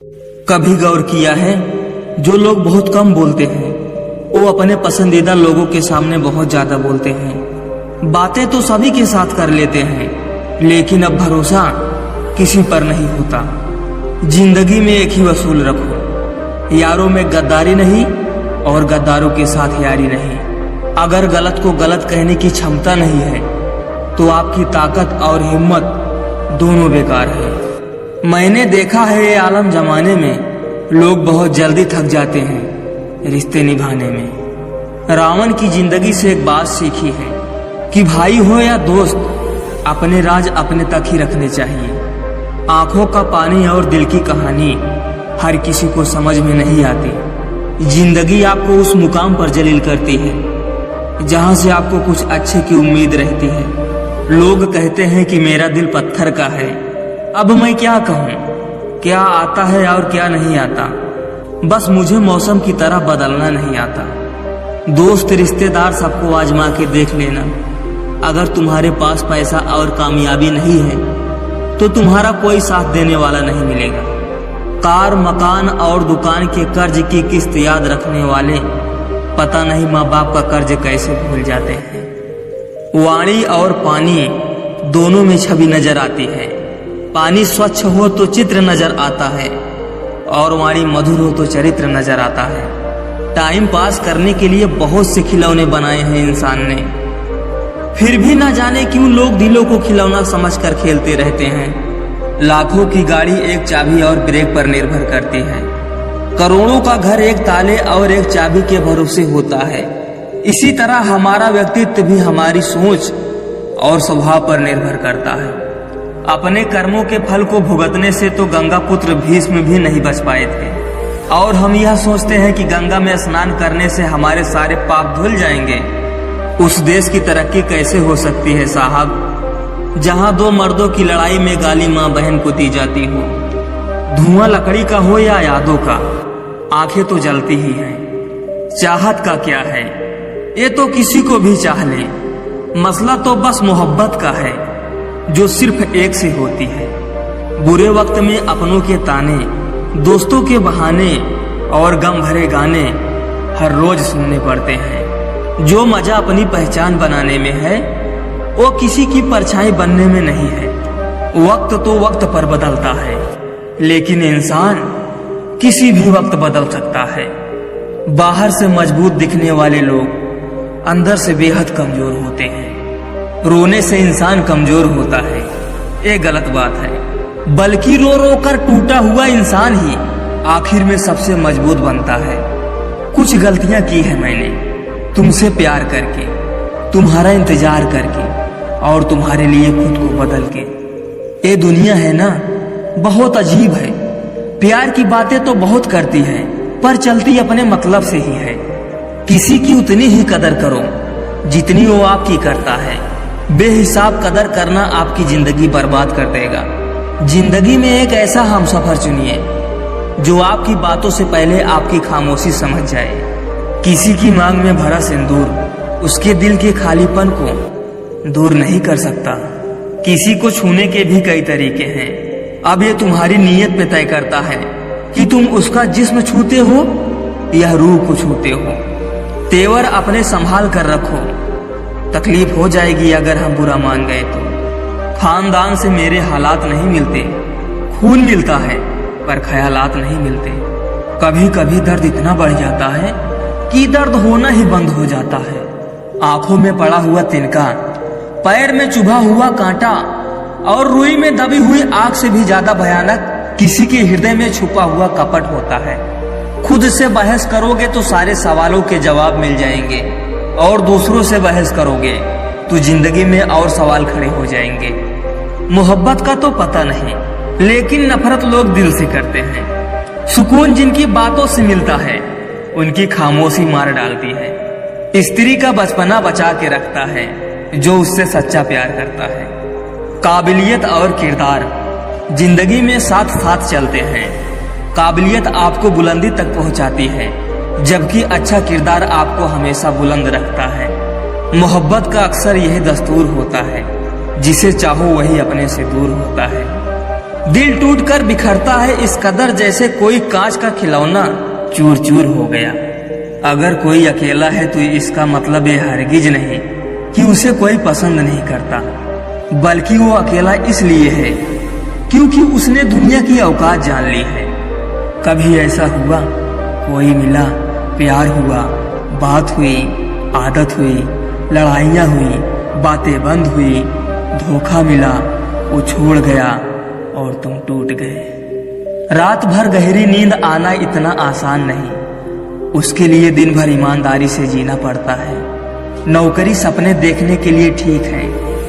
कभी गौर किया है, जो लोग बहुत कम बोलते हैं वो अपने पसंदीदा लोगों के सामने बहुत ज्यादा बोलते हैं। बातें तो सभी के साथ कर लेते हैं, लेकिन अब भरोसा किसी पर नहीं होता। जिंदगी में एक ही वसूल रखो, यारों में गद्दारी नहीं और गद्दारों के साथ यारी नहीं। अगर गलत को गलत कहने की क्षमता नहीं है तो आपकी ताकत और हिम्मत दोनों बेकार है। मैंने देखा है ये आलम जमाने में लोग बहुत जल्दी थक जाते हैं रिश्ते निभाने में। रावण की जिंदगी से एक बात सीखी है कि भाई हो या दोस्त, अपने राज अपने तक ही रखने चाहिए। आंखों का पानी और दिल की कहानी हर किसी को समझ में नहीं आती। जिंदगी आपको उस मुकाम पर जलील करती है जहां से आपको कुछ अच्छे की उम्मीद रहती है। लोग कहते हैं कि मेरा दिल पत्थर का है। अब मैं क्या कहूँ, क्या आता है और क्या नहीं आता। बस मुझे मौसम की तरह बदलना नहीं आता। दोस्त रिश्तेदार सबको आजमा के देख लेना। अगर तुम्हारे पास पैसा और कामयाबी नहीं है तो तुम्हारा कोई साथ देने वाला नहीं मिलेगा। कार, मकान और दुकान के कर्ज की किस्त याद रखने वाले पता नहीं माँ बाप का कर्ज कैसे भूल जाते हैं। वाणी और पानी दोनों में छवि नजर आती है। पानी स्वच्छ हो तो चित्र नजर आता है और वाणी मधुर हो तो चरित्र नजर आता है। टाइम पास करने के लिए बहुत से खिलौने बनाए हैं इंसान ने, फिर भी ना जाने क्यों लोग दिलों को खिलौना समझकर खेलते रहते हैं। लाखों की गाड़ी एक चाबी और ब्रेक पर निर्भर करती है। करोड़ों का घर एक ताले और एक चाबी के भरोसे होता है। इसी तरह हमारा व्यक्तित्व भी हमारी सोच और स्वभाव पर निर्भर करता है। अपने कर्मों के फल को भुगतने से तो गंगा पुत्र भीष्म भी नहीं बच पाए थे, और हम यह सोचते हैं कि गंगा में स्नान करने से हमारे सारे पाप धुल जाएंगे। उस देश की तरक्की कैसे हो सकती है साहब, जहां दो मर्दों की लड़ाई में गाली माँ बहन को दी जाती हो। धुआं लकड़ी का हो या यादों का, आंखें तो जलती ही हैं। चाहत का क्या है, ये तो किसी को भी चाह ले। मसला तो बस मोहब्बत का है जो सिर्फ एक से होती है। बुरे वक्त में अपनों के ताने, दोस्तों के बहाने और गम भरे गाने हर रोज सुनने पड़ते हैं। जो मजा अपनी पहचान बनाने में है वो किसी की परछाई बनने में नहीं है। वक्त तो वक्त पर बदलता है, लेकिन इंसान किसी भी वक्त बदल सकता है। बाहर से मजबूत दिखने वाले लोग अंदर से बेहद कमजोर होते हैं। रोने से इंसान कमजोर होता है, ये गलत बात है। बल्कि रो रो कर टूटा हुआ इंसान ही आखिर में सबसे मजबूत बनता है। कुछ गलतियां की है मैंने, तुमसे प्यार करके, तुम्हारा इंतजार करके और तुम्हारे लिए खुद को बदल के। ये दुनिया है ना, बहुत अजीब है। प्यार की बातें तो बहुत करती है पर चलती अपने मतलब से ही है। किसी की उतनी ही कदर करो जितनी वो आपकी करता है। बेहिसाब कदर करना आपकी जिंदगी बर्बाद कर देगा। जिंदगी में एक ऐसा हमसफर चुनिए जो आपकी बातों से पहले आपकी खामोशी समझ जाए। किसी की मांग में भरा सिंदूर उसके दिल के खालीपन को दूर नहीं कर सकता। किसी को छूने के भी कई तरीके हैं। अब ये तुम्हारी नीयत पे तय करता है कि तुम उसका जिस्म छूते हो या रूह को छूते हो। तेवर अपने संभाल कर रखो, तकलीफ हो जाएगी अगर हम बुरा मान गए तो। खानदान से मेरे हालात नहीं मिलते, खून मिलता है पर ख्यालात नहीं मिलते। कभी कभी दर्द इतना बढ़ जाता है कि दर्द होना ही बंद हो जाता है। आंखों में पड़ा हुआ तिनका, पैर में चुभा हुआ कांटा और रुई में दबी हुई आग से भी ज्यादा भयानक किसी के हृदय में छुपा हुआ कपट होता है। खुद से बहस करोगे तो सारे सवालों के जवाब मिल जाएंगे, और दूसरों से बहस करोगे तो जिंदगी में और सवाल खड़े हो जाएंगे। मोहब्बत का तो पता नहीं, लेकिन नफरत लोग दिल से करते हैं। सुकून जिनकी बातों से मिलता है उनकी खामोशी मार डालती है। स्त्री का बचपना बचा के रखता है जो उससे सच्चा प्यार करता है। काबिलियत और किरदार जिंदगी में साथ साथ चलते हैं। काबिलियत आपको बुलंदी तक पहुंचाती है, जबकि अच्छा किरदार आपको हमेशा बुलंद रखता है। मोहब्बत का अक्सर यही दस्तूर होता है, जिसे चाहो वही अपने से दूर होता है। दिल टूट कर बिखरता है इस कदर जैसे कोई कांच का खिलौना चूर चूर हो गया। अगर कोई अकेला है तो इसका मतलब ये हरगिज नहीं कि उसे कोई पसंद नहीं करता, बल्कि वो अकेला इसलिए है क्योंकि उसने दुनिया की औकात जान ली है। कभी ऐसा हुआ कोई मिला, प्यार हुआ, बात हुई, आदत हुई, लड़ाइयाँ हुई, बातें बंद हुई, धोखा मिला, वो छोड़ गया और तुम टूट गए। रात भर गहरी नींद आना इतना आसान नहीं, उसके लिए दिन भर ईमानदारी से जीना पड़ता है। नौकरी सपने देखने के लिए ठीक है,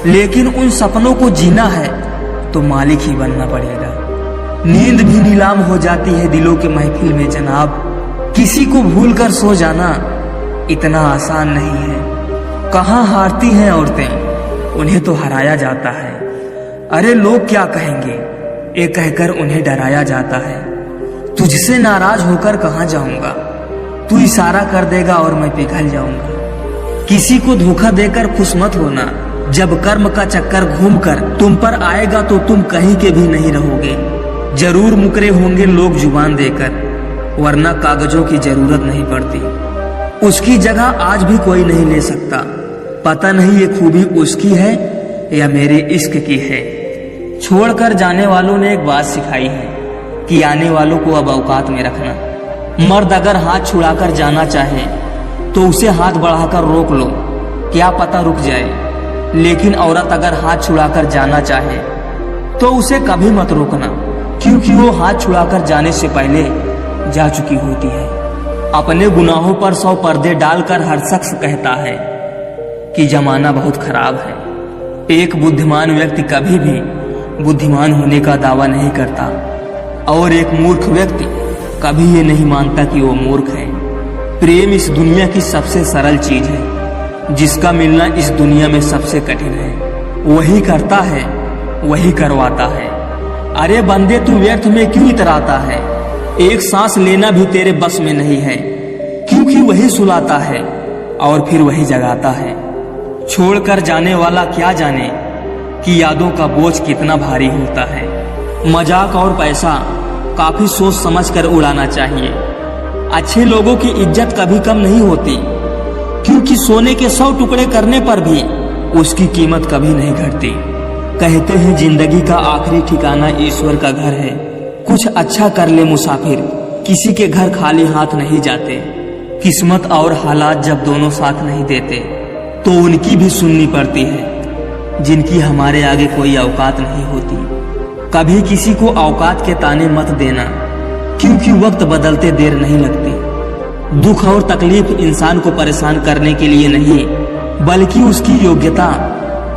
लेकिन उन सपनों को जीना है तो मालिक ही बनना पड़ेगा। नींद भी नीलाम हो जाती है दिलों के महफिल में जनाब। किसी को भूल कर सो जाना इतना आसान नहीं है। कहाँ हारती हैं औरतें, उन्हें तो हराया जाता है। अरे लोग क्या कहेंगे, ये कहकर उन्हें डराया जाता है। तुझसे नाराज होकर कहाँ जाऊंगा, तू इशारा कर देगा और मैं पिघल जाऊंगा। किसी को धोखा देकर खुश मत होना, जब कर्म का चक्कर घूमकर तुम पर आएगा तो तुम कहीं के भी नहीं रहोगे। जरूर मुकरे होंगे लोग जुबान देकर, वरना कागजों की जरूरत नहीं पड़ती। उसकी जगह आज भी कोई नहीं ले सकता। पता नहीं ये खूबी उसकी है या मेरे इश्क की है। छोड़कर जाने वालों ने एक बात सिखाई है कि आने वालों को अब औकात में रखना। मर्द अगर हाथ छुड़ाकर जाना चाहे तो उसे हाथ बढ़ाकर रोक लो, क्या पता रुक जाए। लेकिन औरत अगर हाथ छुड़ाकर जाना चाहे तो उसे कभी मत रोकना, क्योंकि वो हाथ छुड़ाकर जाने से पहले जा चुकी होती है। अपने गुनाहों पर 100 पर्दे डालकर हर शख्स कहता है कि जमाना बहुत खराब है। एक बुद्धिमान व्यक्ति कभी भी बुद्धिमान होने का दावा नहीं करता और एक मूर्ख व्यक्ति कभी ये नहीं मानता कि वो मूर्ख है। प्रेम इस दुनिया की सबसे सरल चीज है, जिसका मिलना इस दुनिया में सबसे कठिन है। वही करता है, वही करवाता है। अरे बंदे तू व्यर्थ में क्यों इतराता है, एक सांस लेना भी तेरे बस में नहीं है, क्योंकि वही सुलाता है और फिर वही जगाता है। छोड़कर जाने वाला क्या जाने कि यादों का बोझ कितना भारी होता है। मजाक और पैसा काफी सोच समझ कर उड़ाना चाहिए। अच्छे लोगों की इज्जत कभी कम नहीं होती, क्योंकि सोने के 100 टुकड़े करने पर भी उसकी कीमत कभी नहीं घटती। कहते हैं जिंदगी का आखिरी ठिकाना ईश्वर का घर है। कुछ अच्छा कर ले मुसाफिर, किसी के घर खाली हाथ नहीं जाते। किस्मत और हालात जब दोनों साथ नहीं देते तो उनकी भी सुननी पड़ती है, जिनकी हमारे आगे कोई औकात नहीं होती। कभी किसी को औकात के ताने मत देना, क्योंकि वक्त बदलते देर नहीं लगती। दुख और तकलीफ इंसान को परेशान करने के लिए नहीं, बल्कि उसकी योग्यता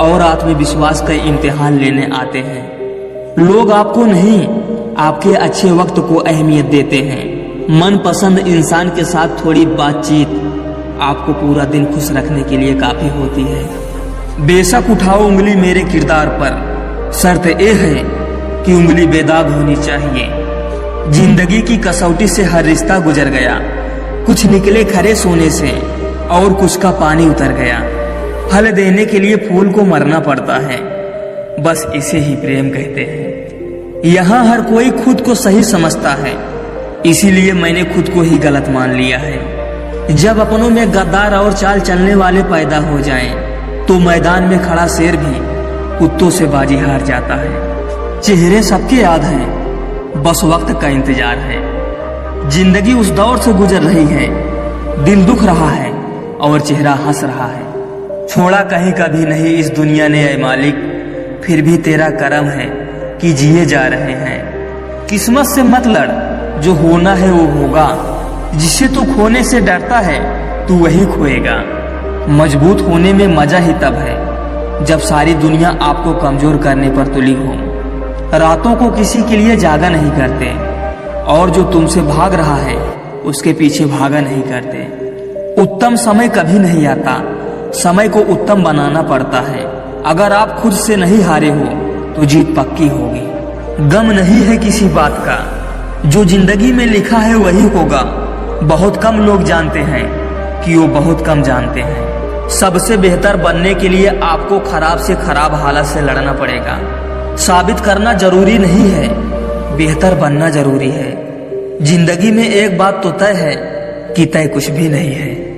और आत्मविश्वास का इम्तिहान लेने आते हैं। लोग आपको नहीं, आपके अच्छे वक्त को अहमियत देते हैं। मनपसंद इंसान के साथ थोड़ी बातचीत आपको पूरा दिन खुश रखने के लिए काफी होती है। बेशक उठाओ उंगली मेरे किरदार पर, शर्त ये है कि उंगली बेदाग होनी चाहिए। जिंदगी की कसौटी से हर रिश्ता गुजर गया, कुछ निकले खरे सोने से और कुछ का पानी उतर गया। फल देने के लिए फूल को मरना पड़ता है, बस इसे ही प्रेम कहते हैं। यहाँ हर कोई खुद को सही समझता है, इसीलिए मैंने खुद को ही गलत मान लिया है। जब अपनों में गद्दार और चाल चलने वाले पैदा हो जाएं, तो मैदान में खड़ा शेर भी कुत्तों से बाजी हार जाता है। चेहरे सबके याद हैं, बस वक्त का इंतजार है। जिंदगी उस दौर से गुजर रही है, दिल दुख रहा है और चेहरा हंस रहा है। छोड़ा कहीं कभी नहीं इस दुनिया ने ऐ मालिक, फिर भी तेरा करम है कि जिए जा रहे हैं। किस्मत से मत लड़, जो होना है वो होगा। जिसे तू खोने से डरता है तू वही खोएगा। मजबूत होने में मजा ही तब है जब सारी दुनिया आपको कमजोर करने पर तुली हो। रातों को किसी के लिए जागा नहीं करते, और जो तुमसे भाग रहा है उसके पीछे भागा नहीं करते। उत्तम समय कभी नहीं आता, समय को उत्तम बनाना पड़ता है। अगर आप खुद से नहीं हारे हो तो जीत पक्की होगी। गम नहीं है किसी बात का, जो जिंदगी में लिखा है वही होगा। बहुत कम लोग जानते हैं कि वो बहुत कम जानते हैं। सबसे बेहतर बनने के लिए आपको खराब से खराब हालत से लड़ना पड़ेगा। साबित करना जरूरी नहीं है, बेहतर बनना जरूरी है। जिंदगी में एक बात तो तय है कि तय कुछ भी नहीं है।